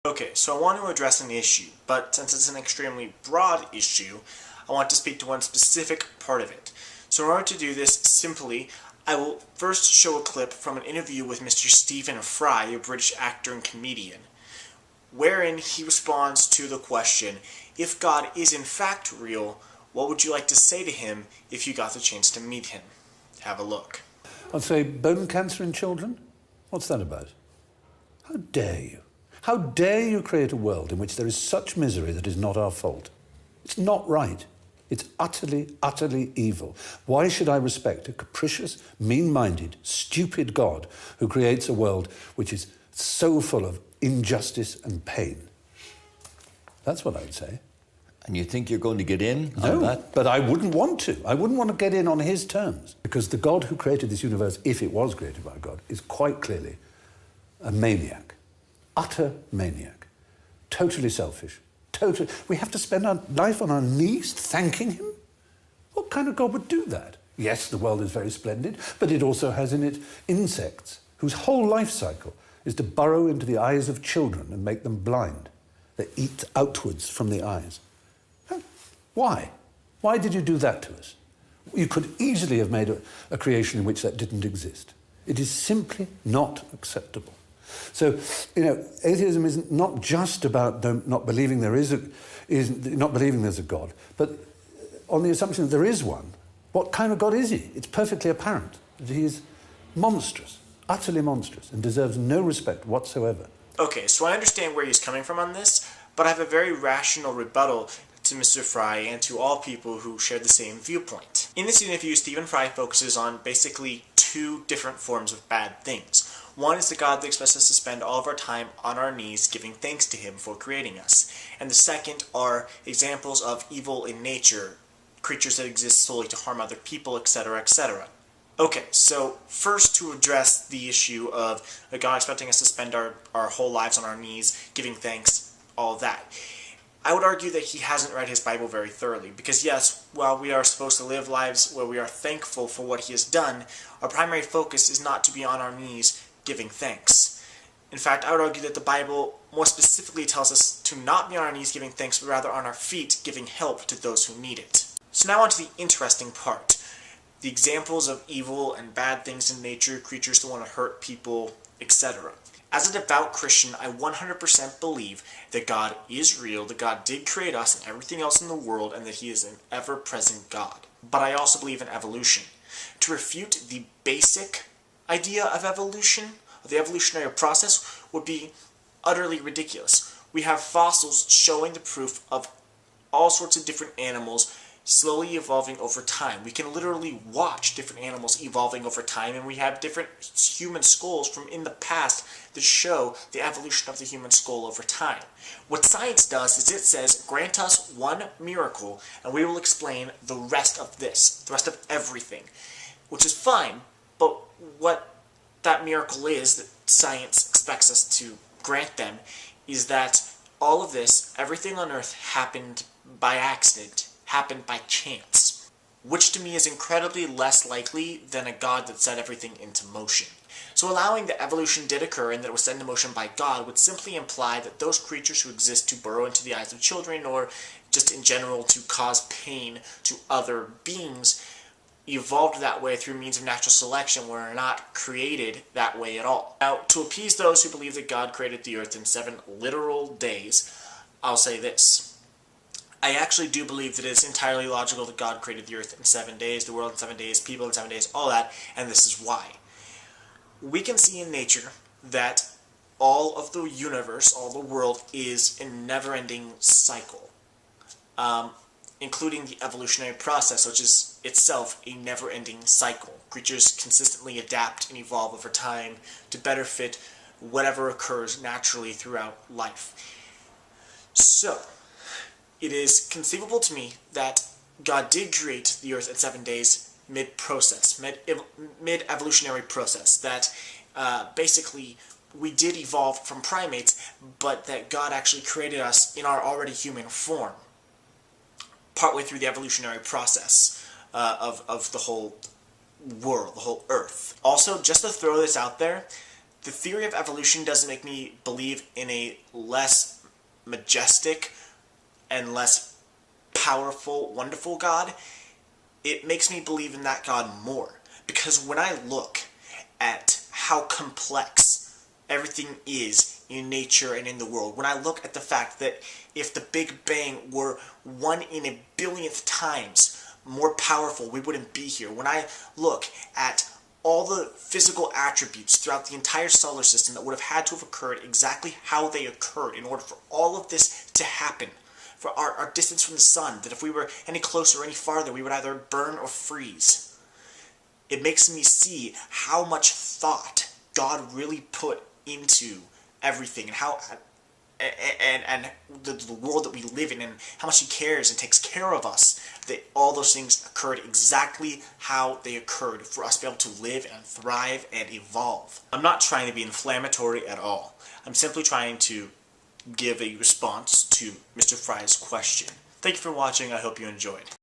Okay, so I want to address an issue, but since it's an extremely broad issue, I want to speak to one specific part of it. So in order to do this, simply, I will first show a clip from an interview with Mr. Stephen Fry, a British actor and comedian, wherein he responds to the question, if God is in fact real, what would you like to say to him if you got the chance to meet him? Have a look. I'd say bone cancer in children? What's that about? How dare you? How dare you create a world in which there is such misery that is not our fault? It's not right. It's utterly, utterly evil. Why should I respect a capricious, mean-minded, stupid God who creates a world which is so full of injustice and pain? That's what I'd say. And you think you're going to get in on that? No, but I wouldn't want to. I wouldn't want to get in on his terms. Because the God who created this universe, if it was created by God, is quite clearly a maniac. Utter maniac. Totally selfish. We have to spend our life on our knees thanking him? What kind of God would do that? Yes, the world is very splendid, but it also has in it insects whose whole life cycle is to burrow into the eyes of children and make them blind. They eat outwards from the eyes. Why? Why did you do that to us? You could easily have made a creation in which that didn't exist. It is simply not acceptable. So, atheism is not just about not believing there's a God, but on the assumption that there is one. What kind of God is he? It's perfectly apparent that he is monstrous, utterly monstrous, and deserves no respect whatsoever. Okay, so I understand where he's coming from on this, but I have a very rational rebuttal to Mr. Fry and to all people who share the same viewpoint. In this interview, Stephen Fry focuses on basically two different forms of bad things. One is the God that expects us to spend all of our time on our knees giving thanks to him for creating us. And the second are examples of evil in nature, creatures that exist solely to harm other people, etc., etc. Okay, so first to address the issue of a God expecting us to spend our whole lives on our knees giving thanks, all of that. I would argue that he hasn't read his Bible very thoroughly, because yes, while we are supposed to live lives where we are thankful for what he has done, our primary focus is not to be on our knees giving thanks. In fact, I would argue that the Bible more specifically tells us to not be on our knees giving thanks, but rather on our feet giving help to those who need it. So now on to the interesting part. The examples of evil and bad things in nature, creatures that want to hurt people, etc. As a devout Christian, I 100% believe that God is real, that God did create us and everything else in the world, and that he is an ever-present God. But I also believe in evolution. To refute the basic idea of evolution, of the evolutionary process, would be utterly ridiculous. We have fossils showing the proof of all sorts of different animals slowly evolving over time. We can literally watch different animals evolving over time, and we have different human skulls from in the past that show the evolution of the human skull over time. What science does is it says, grant us one miracle, and we will explain the rest of this, the rest of everything, which is fine, but what that miracle is that science expects us to grant them is that all of this, everything on Earth happened by accident, happened by chance, which to me is incredibly less likely than a God that set everything into motion. So allowing that evolution did occur and that it was set into motion by God would simply imply that those creatures who exist to burrow into the eyes of children, or just in general to cause pain to other beings, evolved that way through means of natural selection, were not created that way at all. Now, to appease those who believe that God created the earth in 7 literal days, I'll say this. I actually do believe that it's entirely logical that God created the earth in 7 days, the world in 7 days, people in 7 days, all that, and this is why. We can see in nature that all of the universe, all the world, is a never-ending cycle, including the evolutionary process, which is itself a never-ending cycle. Creatures consistently adapt and evolve over time to better fit whatever occurs naturally throughout life. So, it is conceivable to me that God did create the earth in 7 days mid-process, mid-evolutionary process, that basically we did evolve from primates, but that God actually created us in our already human form, partway through the evolutionary process of the whole world, the whole earth. Also, just to throw this out there, The theory of evolution doesn't make me believe in a less majestic and less powerful, wonderful God. It makes me believe in that God more. Because when I look at how complex everything is in nature and in the world, when I look at the fact that if the Big Bang were 1 in a billionth times more powerful, we wouldn't be here. When I look at all the physical attributes throughout the entire solar system that would have had to have occurred exactly how they occurred in order for all of this to happen, for our distance from the sun, that if we were any closer or any farther, we would either burn or freeze. It makes me see how much thought God really put into everything, and how and the world that we live in, and how much He cares and takes care of us, that all those things occurred exactly how they occurred for us to be able to live and thrive and evolve. I'm not trying to be inflammatory at all. I'm simply trying to give a response to Mr. Fry's question. Thank you for watching. I hope you enjoyed.